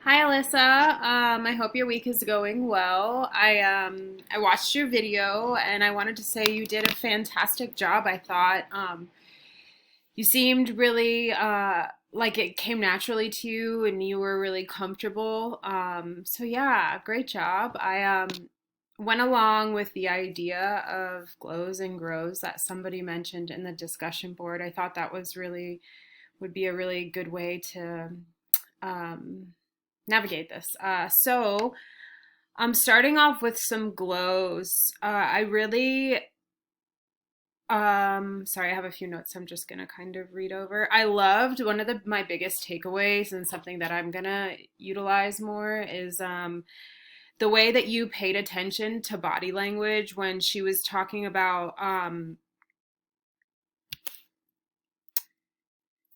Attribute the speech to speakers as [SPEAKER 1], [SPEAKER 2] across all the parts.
[SPEAKER 1] Hi, Alyssa. I hope your week is going well. I watched your video and I wanted to say you did a fantastic job. I thought you seemed really like it came naturally to you and you were really comfortable. So yeah, great job. I went along with the idea of glows and grows that somebody mentioned in the discussion board. I thought that was really would be a really good way to um, navigate this. So I'm starting off with some glows. I really, sorry, I have a few notes I'm just gonna kind of read over. I loved one of my biggest takeaways and something that I'm gonna utilize more is the way that you paid attention to body language when she was talking about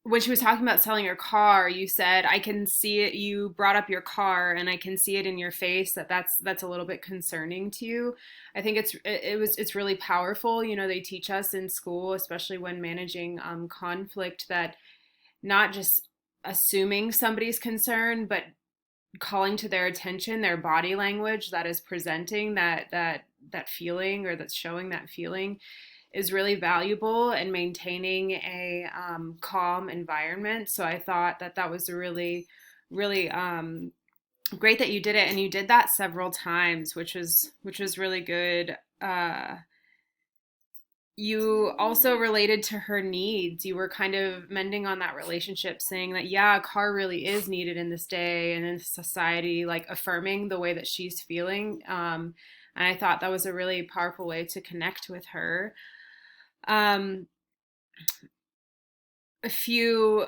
[SPEAKER 1] when she was talking about selling her car, you said, I can see it. You brought up your car and I can see it in your face that's a little bit concerning to you. I think it's really powerful. You know, they teach us in school, especially when managing conflict, that not just assuming somebody's concerned, but calling to their attention their body language that is presenting that feeling, or that's showing that feeling, is really valuable in maintaining a calm environment. So I thought that was a really great that you did it, and you did that several times, which was really good. You also related to her needs. You were kind of mending on that relationship, saying that, yeah, a car really is needed in this day and in society, like affirming the way that she's feeling. And I thought that was a really powerful way to connect with her. Um, a few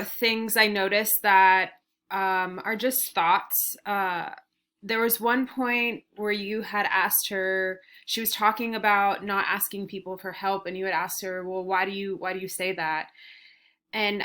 [SPEAKER 1] things I noticed that are just thoughts. There was one point where you had asked her, she was talking about not asking people for help, and you had asked her, well, why do you say that? And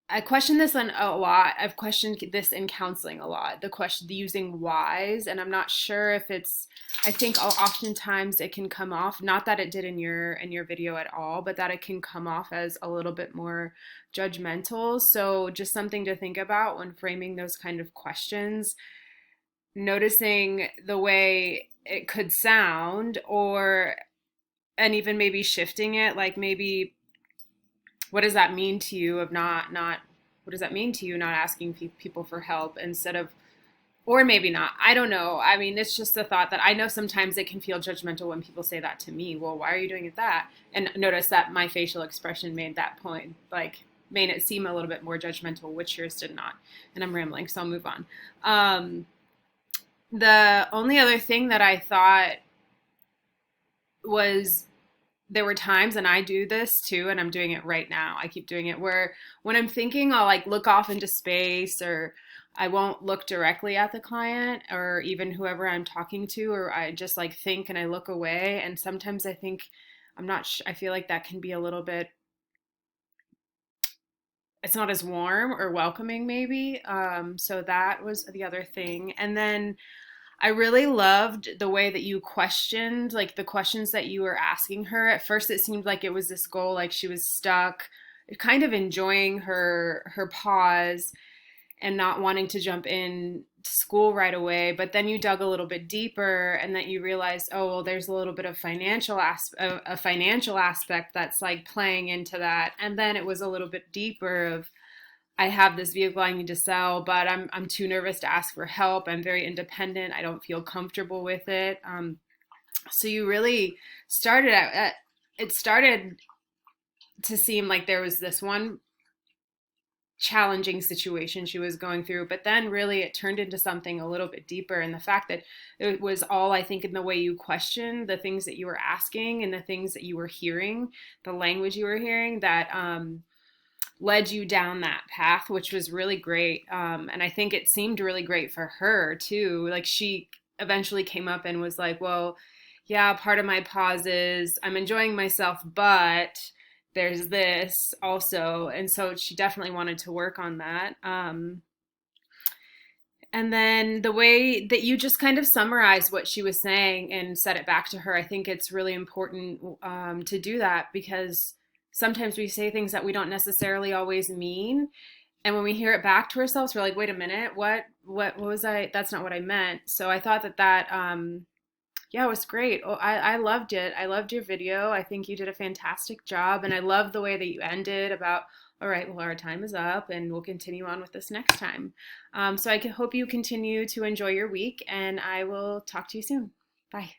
[SPEAKER 1] I question this on a lot. I've questioned this in counseling a lot. The question, the using whys, and I'm not sure if it's. I think oftentimes it can come off, not that it did in your video at all, but that it can come off as a little bit more judgmental. So just something to think about when framing those kind of questions, noticing the way it could sound, or and even maybe shifting it, like maybe what does that mean to you of not what does that mean to you not asking people for help, instead of, or maybe not, I don't know. I mean, it's just a thought that I know sometimes it can feel judgmental when people say that to me. Well, why are you doing it that? And notice that my facial expression made that point, like made it seem a little bit more judgmental, which yours did not. And I'm rambling, so I'll move on. The only other thing that I thought was, there were times, and I do this too, and I'm doing it right now. I keep doing it where when I'm thinking, I'll like look off into space, or I won't look directly at the client or even whoever I'm talking to, or I just like think and I look away. And sometimes I think, I feel like that can be a little bit, it's not as warm or welcoming, maybe. So that was the other thing. And then I really loved the way that you questioned, like the questions that you were asking her. At first, it seemed like it was this goal, like she was stuck, kind of enjoying her pause and not wanting to jump in to school right away. But then you dug a little bit deeper, and that you realized, oh well, there's a little bit of a financial aspect that's like playing into that. And then it was a little bit deeper of, I have this vehicle I need to sell, but I'm too nervous to ask for help. I'm very independent. I don't feel comfortable with it. So you really started it started to seem like there was this one challenging situation she was going through, but then really it turned into something a little bit deeper. And the fact that it was all, I think, in the way you questioned the things that you were asking and the things that you were hearing, the language you were hearing, that led you down that path, which was really great. And I think it seemed really great for her too. Like she eventually came up and was like, well, yeah, part of my pause is I'm enjoying myself, but there's this also. And so she definitely wanted to work on that. And then the way that you just kind of summarized what she was saying and said it back to her, I think it's really important to do that, because sometimes we say things that we don't necessarily always mean. And when we hear it back to ourselves, we're like, wait a minute, what was I? That's not what I meant. So I thought that yeah, it was great. Oh, I loved it. I loved your video. I think you did a fantastic job. And I love the way that you ended about, all right, well, our time is up and we'll continue on with this next time. So I hope you continue to enjoy your week and I will talk to you soon. Bye.